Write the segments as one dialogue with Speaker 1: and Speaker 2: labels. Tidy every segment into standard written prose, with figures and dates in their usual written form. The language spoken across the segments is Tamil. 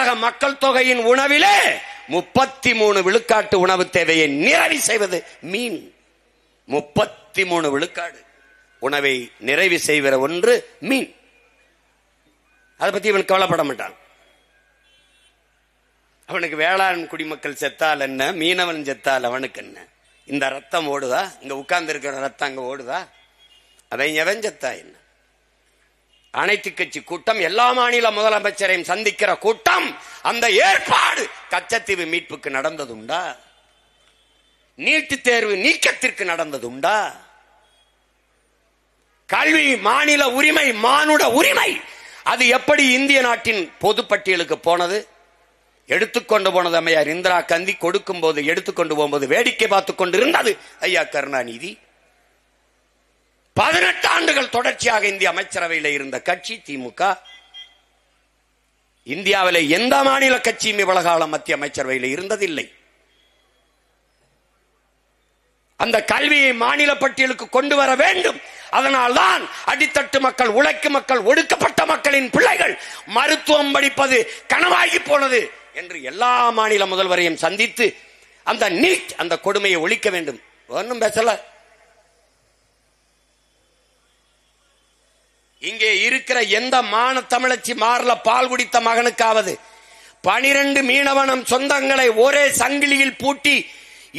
Speaker 1: உலக மக்கள் தொகையின் உணவிலே 33 விழுக்காட்டு உணவு தேவையை நிறைவு செய்வது மீன். 33 விழுக்காடு உணவை நிறைவு செய்கிற ஒன்று மீன். அதை பத்தி இவன் கவலைப்பட மாட்டான். அவனுக்கு வேளாண் குடிமக்கள் செத்தால் என்ன, மீனவன் செத்தால் அவனுக்கு என்ன? இந்த ரத்தம் ஓடுதா? இங்க உட்கார்ந்து இருக்கிற ரத்தம் அங்க ஓடுதா? அதை எவன் செத்தா என்ன? அனைத்து கட்சி கூட்டம், எல்லா மாநில முதலமைச்சரையும் சந்திக்கிற கூட்டம், அந்த ஏற்பாடு கச்சத்தீவு மீட்புக்கு நடந்ததுண்டா? நீட்டுத் தேர்வு நீக்கத்திற்கு நடந்ததுண்டா? கல்வி மாநில உரிமை, மானுட உரிமை, அது எப்படி இந்திய நாட்டின் பொதுப்பட்டியலுக்கு போனது? எடுத்துக்கொண்டு போனது அம்மையார் இந்திரா காந்தி. கொடுக்கும் போது, எடுத்துக்கொண்டு போகும்போது வேடிக்கை பார்த்துக் கொண்டிருந்தது ஐயா கருணாநிதி. 18 ஆண்டுகள் தொடர்ச்சியாக இந்திய அமைச்சரவையில் இருந்த கட்சி திமுக. இந்தியாவில் எந்த மாநில கட்சியும் இவ்வளவு காலம் மத்திய அமைச்சரவையில் இருந்ததில்லை. அந்த கல்வியை மாநில பட்டியலுக்கு கொண்டு வர வேண்டும். அதனால்தான் அடித்தட்டு மக்கள், உழைக்கும் மக்கள், ஒடுக்கப்பட்ட மக்களின் பிள்ளைகள் மருத்துவம் படிப்பது கனவாகி போனது என்று எல்லா மாநில முதல்வரையும் சந்தித்து அந்த நீட், அந்த கொடுமையை ஒழிக்க வேண்டும். ஒன்னும் பேசல. இங்கே இருக்கிற எந்த மான தமிழச்சி மாறல பால் குடித்த மகனுக்காவது 12 மீனவனம் சொந்தங்களை ஒரே சங்கிலியில் பூட்டி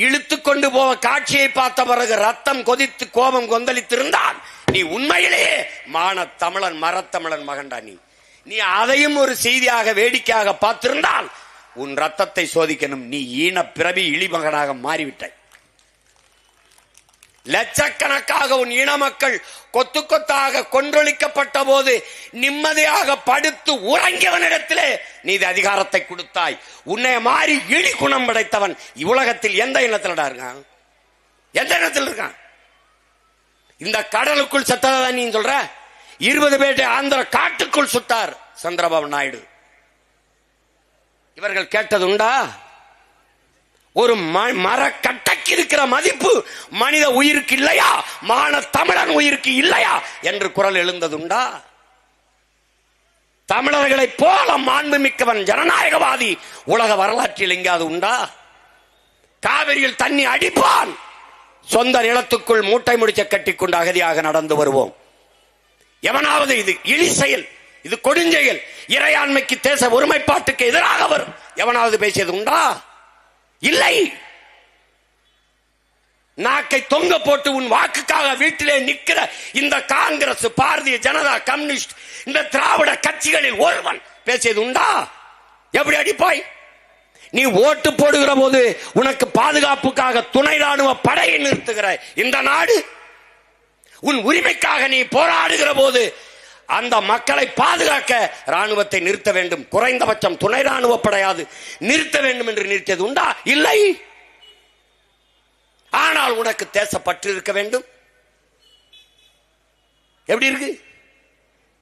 Speaker 1: இழுத்து கொண்டு போக காட்சியை பார்த்த பிறகு ரத்தம் கொதித்து கோபம் கொந்தளித்திருந்தான் நீ உண்மையிலேயே மான தமிழன், மரத்தமிழன் மகன்டா. நீ அதையும் ஒரு செய்தியாக வேடிக்கையாக பார்த்திருந்தால் உன் ரத்தத்தை சோதிக்கணும். நீ ஈன பிறவி இழிமகனாக மாறிவிட்டாய். லட்சக்கணக்காக உன் இன மக்கள் கொத்து கொத்தாக கொன்றொழிக்கப்பட்ட போது நிம்மதியாக படுத்து உறங்கியவனிடத்திலே நீ அதிகாரத்தை கொடுத்தாய். உன்னை மாறி இழி குணம் படைத்தவன் உலகத்தில் எந்த இனத்தில் இருக்கான்? எந்த இனத்தில் இருக்கான்? இந்த கடலுக்குள் செத்ததான் நீ சொல்ற. 20 பேரை ஆந்திர காட்டுக்குள் சுட்டார் சந்திரபாபு நாயுடு. இவர்கள் கேட்டதுண்டா? ஒரு மரக்கட்டைக்கு இருக்கிற மதிப்பு மனித உயிருக்கு இல்லையா, மான தமிழன் உயிருக்கு இல்லையா என்று குரல் எழுந்ததுண்டா? தமிழர்களை போல மாண்புமிக்கவன் ஜனநாயகவாதி உலக வரலாற்றில் எங்காவது உண்டா? காவிரியில் தண்ணி அடிப்பான், சொந்த நிலத்துக்குள் மூட்டை முடிச்ச கட்டிக்கொண்டு அகதியாக நடந்து வருவோம். எவனாவது இது இழி செயல், இது கொடுஞ்செயல், இறையாண்மைக்கு, தேச ஒருமைப்பாட்டுக்கு எதிராக வரும் எவனாவது பேசியது உண்டா? இல்லை. நாக்கை தொங்க போட்டு உன் வாக்குக்காக வீட்டிலே நிற்கிற இந்த காங்கிரஸ், பாரதிய ஜனதா, கம்யூனிஸ்ட், இந்த திராவிட கட்சிகளில் ஒருவன் பேசியது உண்டா? எப்படி அடிப்பாய்? நீ ஓட்டு போடுகிற போது உனக்கு பாதுகாப்புக்காக துணை ராணுவ படையை நிறுத்துகிற இந்த நாடு, உன் உரிமைக்காக நீ போராடுகிற போது அந்த மக்களை பாதுகாக்க ராணுவத்தை நிறுத்த வேண்டும், குறைந்தபட்சம் துணை ராணுவ படையாது நிறுத்த வேண்டும் என்று நிறுத்தியது உண்டா? இல்லை. ஆனால் உனக்கு தேசப்பற்று இருக்க வேண்டும். எப்படி இருக்கு?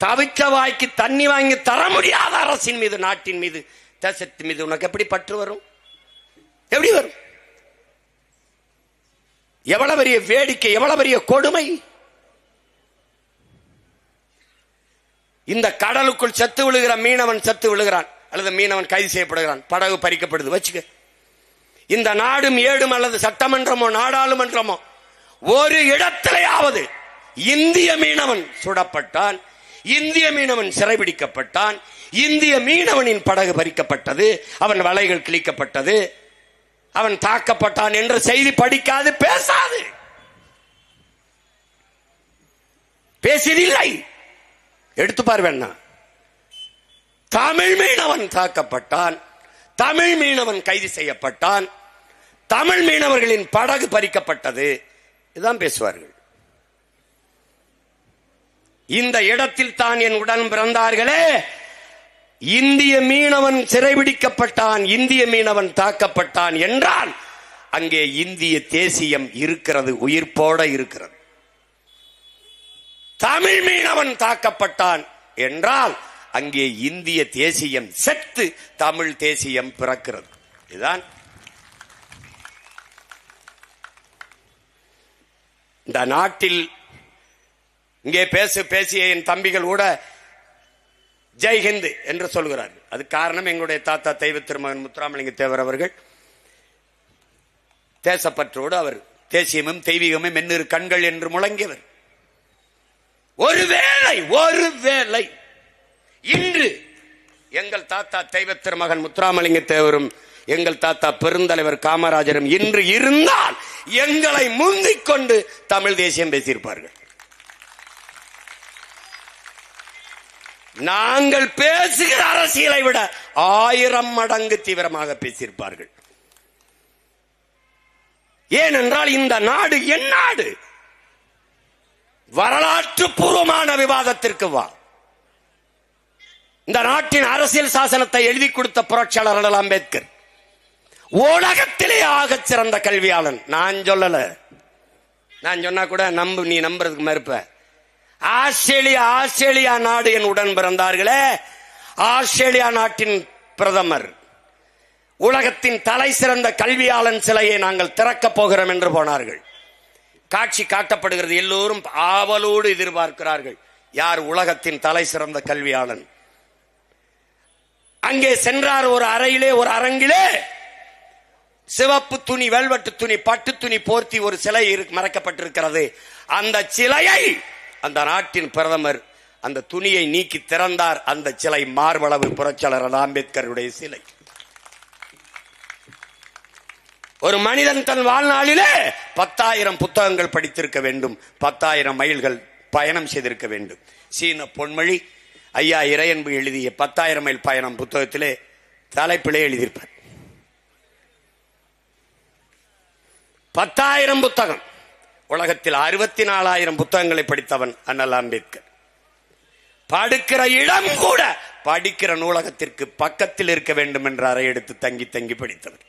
Speaker 1: தவிச்ச வாய்க்கு தண்ணி வாங்கி தர முடியாத அரசின் மீது, நாட்டின் மீது, தேசத்தின் மீது உனக்கு எப்படி பற்று வரும்? எப்படி வரும்? எவ்வளவு பெரிய வேடிக்கை, எவ்வளவு பெரிய கொடுமை! இந்த கடலுக்குள் செத்து விழுகிற மீனவன் செத்து விழுகிறான், அல்லது மீனவன் கைது செய்யப்படுகிறான், படகு பறிக்கப்படுது வச்சுக்க. இந்த நாடும் ஏடும் அல்லது சட்டமன்றமோ நாடாளுமன்றமோ ஒரு இடத்திலேயாவது இந்திய மீனவன் சுடப்பட்டான், இந்திய மீனவன் சிறைபிடிக்கப்பட்டான், இந்திய மீனவனின் படகு பறிக்கப்பட்டது, அவன் வலைகள் கிழிக்கப்பட்டது, அவன் தாக்கப்பட்டான் என்ற செய்தி படிக்காது, பேசாது, பேசியதில்லை. எடுத்து பார்வேன்னா, தமிழ் மீனவன் தாக்கப்பட்டான், தமிழ் மீனவன் கைது செய்யப்பட்டான், தமிழ் மீனவர்களின் படகு பறிக்கப்பட்டது, இதுதான் பேசுவார்கள். இந்த இடத்தில் தான் என் உடன் பிறந்தார்களே, இந்திய மீனவன் சிறைபிடிக்கப்பட்டான், இந்திய மீனவன் தாக்கப்பட்டான் என்றால் அங்கே இந்திய தேசியம் இருக்கிறது, உயிர்ப்போட இருக்கிறது. தமிழ் மீனவன் தாக்கப்பட்டான் என்றால் அங்கே இந்திய தேசியம் செத்து தமிழ் தேசியம் பிறக்கிறது. இதுதான் இந்த நாட்டில். இங்கே பேசிய என் தம்பிகள் கூட ஜெய்ஹிந்த் என்று சொல்கிறார். அது காரணம் எங்களுடைய தாத்தா தெய்வ திருமகன் முத்துராமலிங்க தேவர் அவர்கள் தேசப்பற்றோடு அவர் தேசியமும் தெய்வீகமும் மென்னிரு கண்கள் என்று முழங்கியவர். ஒருவேளை இன்று எங்கள் தாத்தா தெய்வ திருமகன் முத்துராமலிங்க தேவரும் எங்கள் தாத்தா பெருந்தலைவர் காமராஜரும் இன்று இருந்தால் எங்களை முந்திக் கொண்டு தமிழ் தேசியம் பேசியிருப்பார்கள். நாங்கள் பேசுகிற அரசியலை விட 1000 மடங்கு தீவிரமாக பேசியிருப்பார்கள். ஏனென்றால் இந்த நாடு என் நாடு. வரலாற்று பூர்வமான விவாதத்திற்கு வா. இந்த நாட்டின் அரசியல் சாசனத்தை எழுதி கொடுத்த புரட்சியாளர் அண்ணல் அம்பேத்கர் உலகத்திலே ஆகச் சிறந்த கல்வியாளன். நான் சொல்லல, நான் சொன்னா கூட நீ நம்புறதுக்கு மறுப்ப. ஆஸ்திரேலியா நாடு என் உடன் பிறந்தார்களே, ஆஸ்திரேலியா நாட்டின் பிரதமர் உலகத்தின் தலை சிறந்த கல்வியாளன் சிலையை நாங்கள் திறக்கப் போகிறோம் என்று போனார்கள். காட்சி காட்டப்படுகிறது. எல்லோரும் ஆவலோடு எதிர்பார்க்கிறார்கள், யார் உலகத்தின் தலை சிறந்த கல்வியாளன். அங்கே சென்றார். ஒரு அறையிலே, ஒரு அரங்கிலே சிவப்பு துணி, வெல்வெட்டு துணி, பட்டு துணி போர்த்தி ஒரு சிலை மறைக்கப்பட்டிருக்கிறது. அந்த சிலையை அந்த நாட்டின் பிரதமர் அந்த துணியை நீக்கி திறந்தார். அந்த சிலை மார்பளவு புரட்சியாளர் அம்பேத்கருடைய சிலை. ஒரு மனிதன் தன் வாழ்நாளிலே 10,000 புத்தகங்கள் படித்திருக்க வேண்டும், 10,000 மைல்கள் பயணம் செய்திருக்க வேண்டும். சீன பொன்மொழி ஐயா இறையன்பு எழுதிய 10,000 மைல் பயணம் புத்தகத்திலே தலைப்பிலே எழுதியிருப்பார். 10,000 புத்தகம். உலகத்தில் 64,000 புத்தகங்களை படித்தவன் அண்ணல் அம்பேத்கர். படுக்கிற இடம் கூட படிக்கிற நூலகத்திற்கு பக்கத்தில் இருக்க வேண்டும் என்ற அறை எடுத்து தங்கி தங்கி படித்தவர்.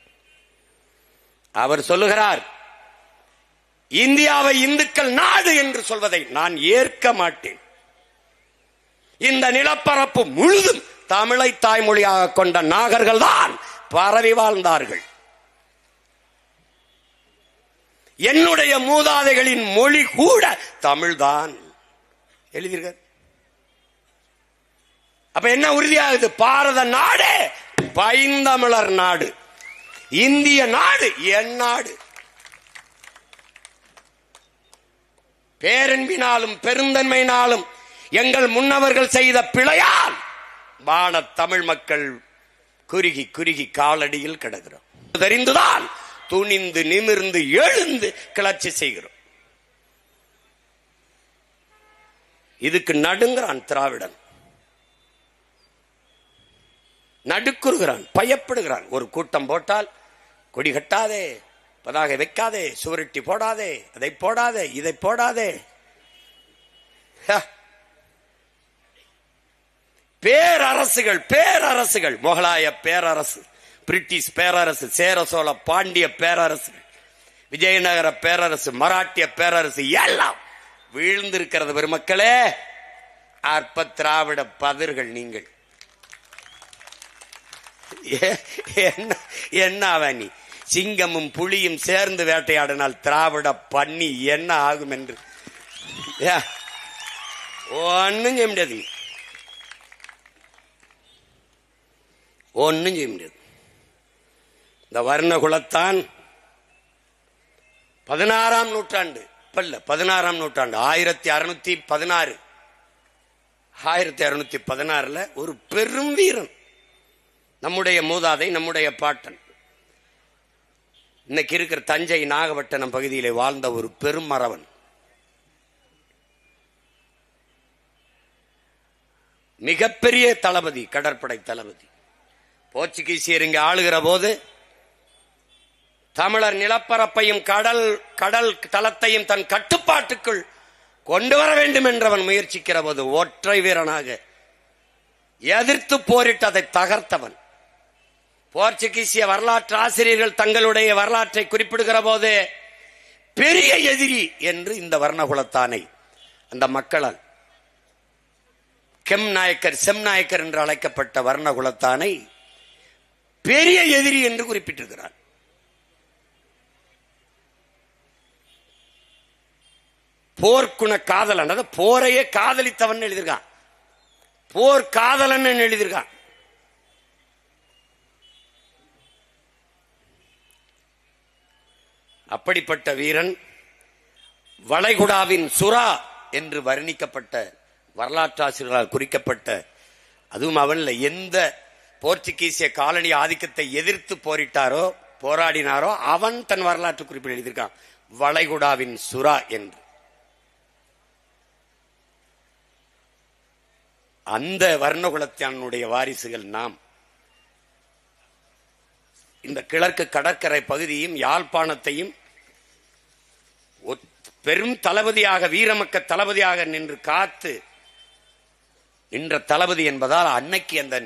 Speaker 1: அவர் சொல்லுகிறார், இந்தியாவை இந்துக்கள் நாடு என்று சொல்வதை நான் ஏற்க மாட்டேன். இந்த நிலப்பரப்பு முழுதும் தமிழை தாய்மொழியாக கொண்ட நாகர்கள் தான் பரவி வாழ்ந்தார்கள். என்னுடைய மூதாதைகளின் மொழி கூட தமிழ்தான் எழுதியிருக்க. அப்ப என்ன உறுதியாகுது? பாரத நாடு பைந்தமிழர் நாடு, இந்திய நாடு என் நாடு. பேரன்பினாலும் பெருந்தன்மையினாலும் எங்கள் முன்னவர்கள் செய்த பிழையால் வான தமிழ் மக்கள் குறுகி குறுகி காலடியில் கிடக்கிறோம். தெரிந்துதான் துணிந்து நிமிர்ந்து எழுந்து கிளர்ச்சி செய்கிறோம். இதுக்கு நடுங்கிறான் திராவிடன், நடுக்குறுகிறான், பயப்படுகிறான். ஒரு கூட்டம் போட்டால் கொடி கட்டாதே, பதாகை வைக்காதே, சுவரொட்டி போடாதே, அதை போடாதே, இதை போடாதே. பேரரசுகள், முகலாய பேரரசு, பிரிட்டிஷ் பேரரசு, சேர சோழ பாண்டிய பேரரசு, விஜயநகர பேரரசு, மராட்டிய பேரரசு எல்லாம் வீழ்ந்திருக்கிறது. பெருமக்களே, அற்ப திராவிட பதர்கள் நீங்கள். என்ன நீ சிங்கமும் புலியும் சேர்ந்து வேட்டையாடினால் திராவிட பண்ணி என்ன ஆகும் என்று ஒன்னும் செய்ய முடியாது, ஒன்னும் செய்ய முடியாது. இந்த வர்ணகுலத்தான் 16ஆம் நூற்றாண்டு, 16ஆம் நூற்றாண்டு 1616 ஒரு பெரும் வீரன், நம்முடைய மூதாதை, நம்முடைய பாட்டன், இன்னைக்கு இருக்கிற தஞ்சை நாகப்பட்டினம் பகுதியிலே வாழ்ந்த ஒரு பெரும் மறவன். மிகப்பெரிய தளபதி, கடற்படை தளபதி. போர்ச்சுகீசியர் இங்கு ஆளுகிற போது தமிழர் நிலப்பரப்பையும் கடல் தளத்தையும் தன் கட்டுப்பாட்டுக்குள் கொண்டு வர வேண்டும் என்றவன் முயற்சிக்கிற போது ஒற்றை வீரனாக எதிர்த்து போரிட்டு அதை தகர்த்தவன். போர்ச்சுகீசிய வரலாற்று ஆசிரியர்கள் தங்களுடைய வரலாற்றை குறிப்பிடுகிற போது பெரிய எதிரி என்று இந்த வர்ணகுலத்தானை அந்த மக்களால் செம்நாயக்கர் என்று அழைக்கப்பட்ட வர்ணகுலத்தானை பெரிய எதிரி என்று குறிப்பிட்டிருக்கிறார். போர்க்குண காதலன், போரையே காதலித்தவன் எழுதியிருக்கான். போர் காதலன் எழுதியிருக்கான். அப்படிப்பட்ட வீரன் வளைகுடாவின் சுறா என்று வர்ணிக்கப்பட்ட, வரலாற்றாசிரியர்களால் குறிக்கப்பட்ட, அதுவும் அவன்ல எந்த போர்ச்சுகீசிய காலனி ஆதிக்கத்தை எதிர்த்து போராடினாரோ அவன் தன் வரலாற்று குறிப்பில் எழுதியிருக்கான் வளைகுடாவின் சுறா என்று. அந்த வர்ணகுலத்தினுடைய வாரிசுகள் நாம். இந்த கிழக்கு கடற்கரை பகுதியும் யாழ்ப்பாணத்தையும் பெரும் தளபதியாக, வீரமக்க தளபதியாக நின்று காத்து நின்ற தளபதி என்பதால் அன்னைக்கு அந்த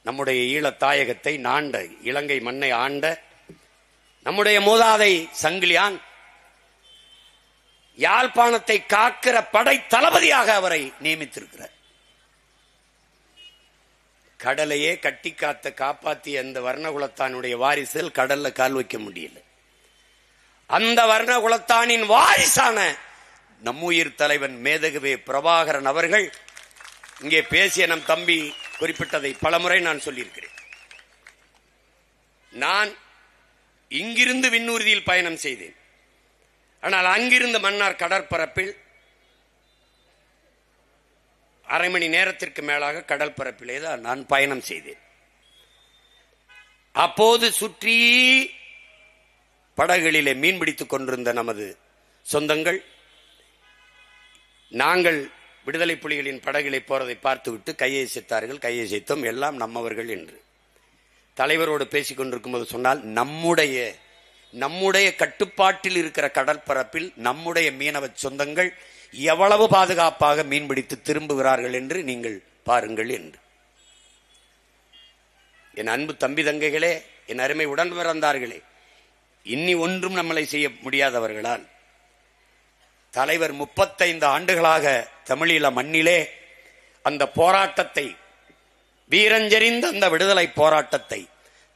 Speaker 1: நம்முடைய ஈழத்தாயகத்தை நாண்ட, இலங்கை மண்ணை ஆண்ட நம்முடைய மூதாதை சங்கிலியான் யாழ்ப்பாணத்தை காக்கிற படை தளபதியாக அவரை நியமித்திருக்கிறார். கடலையே கட்டி காத்த காப்பாற்றிய அந்த வர்ணகுலத்தானுடைய வாரிசுகள் கடல்ல கால் வைக்க முடியல. அந்த வர்ணகுலத்தானின் வாரிசான நம்முயிர் தலைவன் மேதகுவே பிரபாகரன் அவர்கள் இங்கே பேசிய நம் தம்பி குறிப்பிட்டதை பலமுறை நான் சொல்லியிருக்கிறேன். நான் இங்கிருந்து விண்ணூர்தியில் பயணம் செய்தேன். ஆனால் அங்கிருந்து மன்னார் கடற்பரப்பில் அரை மணி நேரத்திற்கு மேலாக கடல் பரப்பிலே தான் நான் பயணம் செய்தேன். அப்போது சுற்றி படகுகளிலே மீன்பிடித்துக் கொண்டிருந்த நமது சொந்தங்கள், நாங்கள் விடுதலை புலிகளின் படகுகளை போறதை பார்த்துவிட்டு கையசைத்தார்கள். கையசைத்தோம், எல்லாம் நம்மவர்கள் என்று. தலைவரோடு பேசிக் கொண்டிருக்கும் போது சொன்னால், நம்முடைய கட்டுப்பாட்டில் இருக்கிற கடற்பரப்பில் நம்முடைய மீனவ சொந்தங்கள் எவ்வளவு பாதுகாப்பாக மீன்பிடித்து திரும்புகிறார்கள் என்று நீங்கள் பாருங்கள் என்று. என் அன்பு தம்பி தங்கைகளே, என் அருமை உடன் பிறந்தார்களே, இன்னி ஒன்றும் நம்மளை செய்ய முடியாதவர்களால் தலைவர் 35 ஆண்டுகளாக தமிழீழ மண்ணிலே அந்த போராட்டத்தை, வீரஞ்செறிந்த அந்த விடுதலை போராட்டத்தை,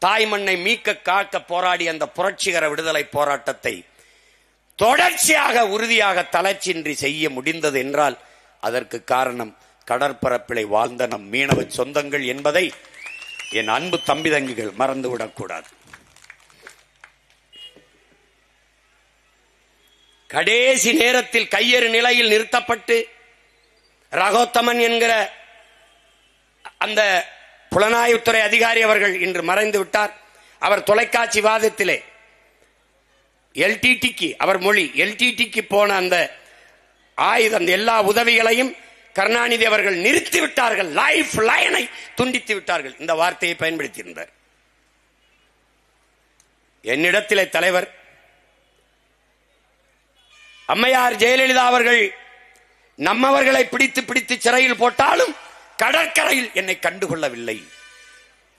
Speaker 1: தாய் மண்ணை மீட்க காக்க போராடி அந்த புரட்சிகர விடுதலை போராட்டத்தை தொடர்ச்சியாக உறுதியாக தளர்ச்சியின்றி செய்ய முடிந்தது என்றால் அதற்கு காரணம் கடற்பரப்பிலை வாழ்ந்த நம் மீனவ சொந்தங்கள் என்பதை என் அன்பு தம்பி தங்கிகள் மறந்துவிடக்கூடாது. கடைசி நேரத்தில் கையெறு நிலையில் நிறுத்தப்பட்டு ரகோத்தமன் என்கிற அந்த புலனாய்வுத்துறை அதிகாரி அவர்கள் இன்று மறைந்து விட்டார். அவர் தொலைக்காட்சி வாதத்திலே எல்டிடிக்கு, அவர் மொழி எல்டிடிக்கு போன அந்த ஆயுதம், அந்த எல்லா உதவிகளையும் கருணாநிதி அவர்கள் நிறுத்தி விட்டார்கள், லைஃப் லைனை துண்டித்து விட்டார்கள். இந்த வார்த்தையை பயன்படுத்தியிருந்தார். என்னிடத்திலே தலைவர் அம்மையார் ஜெயலலிதா அவர்கள் நம்மவர்களை பிடித்து சிறையில் போட்டாலும் கடற்கரையில் என்னை கண்டுகொள்ளவில்லை.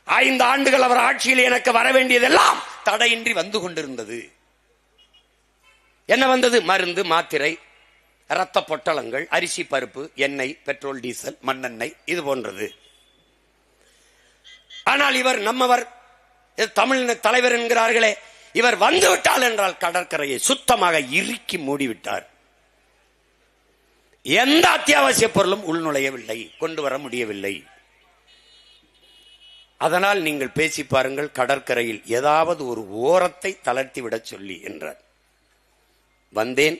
Speaker 1: 5 ஆண்டுகள் அவர் ஆட்சியில் எனக்கு வர வேண்டியதெல்லாம் தடையின்றி வந்து கொண்டிருந்தது. என்ன வந்தது? மருந்து, மாத்திரை, இரத்த பொட்டலங்கள், அரிசி, பருப்பு, எண்ணெய், பெட்ரோல், டீசல், மண்ணெண்ணெய், இது போன்றது. ஆனால் இவர் நம்மவர், தமிழ் தலைவர் என்கிறார்களே, இவர் வந்துவிட்டால் என்றால் கடற்கரையை சுத்தமாக இறுக்கி மூடிவிட்டார். எந்த அத்தியாவசிய பொருளும் உள்நுழையவில்லை, கொண்டு வர முடியவில்லை. அதனால் நீங்கள் பேசி பாருங்கள், கடற்கரையில் ஏதாவது ஒரு ஓரத்தை தளர்த்திவிடச் சொல்லி என்றார். வந்தேன்,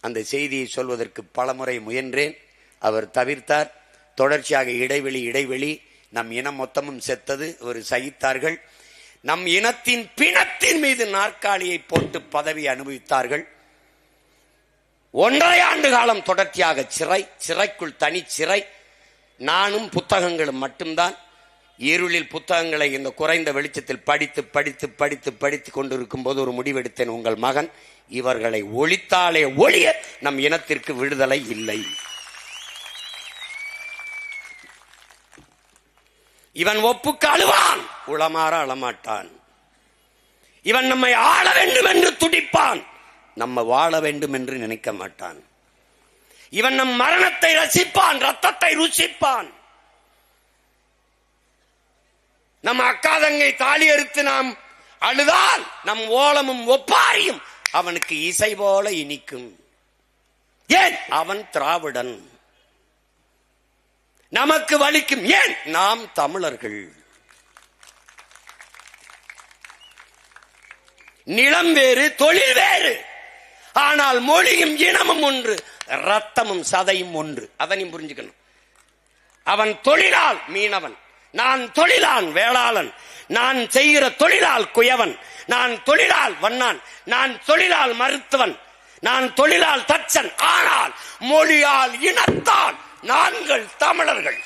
Speaker 1: அந்த செய்தியை சொல்வதற்கு பலமுறை முயன்றேன், அவர் தவிர்த்தார். தொடர்ச்சியாக இடைவெளி, நம் இனம் மொத்தமும் செத்தது, ஒரு சகித்தார்கள். நம் இனத்தின் பிணத்தின் மீது நாற்காலியை போட்டு பதவி அனுபவித்தார்கள். 1.5 ஆண்டு காலம் தொடர்ச்சியாக சிறைக்குள் தனி சிறை. நானும் புத்தகங்களும் மட்டும்தான். இருளில் புத்தகங்களை இந்த குறைந்த வெளிச்சத்தில் படித்து கொண்டிருக்கும் போது ஒரு முடிவெடுத்தேன், உங்கள் மகன் இவர்களை ஒழித்தாலே ஒழிய நம் இனத்திற்கு விடுதலை இல்லை. இவன் ஒப்புக்கு அழுவான், உளமாற அழமாட்டான். இவன் நம்மை ஆள வேண்டும் என்று துடிப்பான், நம்ம வாழ வேண்டும் என்று நினைக்க மாட்டான். இவன் நம் மரணத்தை ரசிப்பான், ரத்தத்தை ருசிப்பான். நம் அக்காதங்கை தாலி அறுத்து நாம் அழுதால் நம் ஓலமும் ஒப்பாரியும் அவனுக்கு இசை போல இனிக்கும். ஏன்? அவன் திராவிடன். நமக்கு வலிக்கும். ஏன்? நாம் தமிழர்கள். நிலம் வேறு, தொழில் வேறு, ஆனால் மொழியும் இனமும் ஒன்று, ரத்தமும் சதையும் ஒன்று. அதனையும் புரிஞ்சுக்கணும். அவன் தொழிலால் மீனவன், நான் தொழிலான் வேளாளன், நான் செய்கிற தொழிலால் குயவன், நான் தொழிலால் வண்ணான், நான் தொழிலால் மருத்துவன், நான் தொழிலால் தச்சன். ஆனால் மொழியால் இனத்தால் நாங்கள் தமிழர்கள்.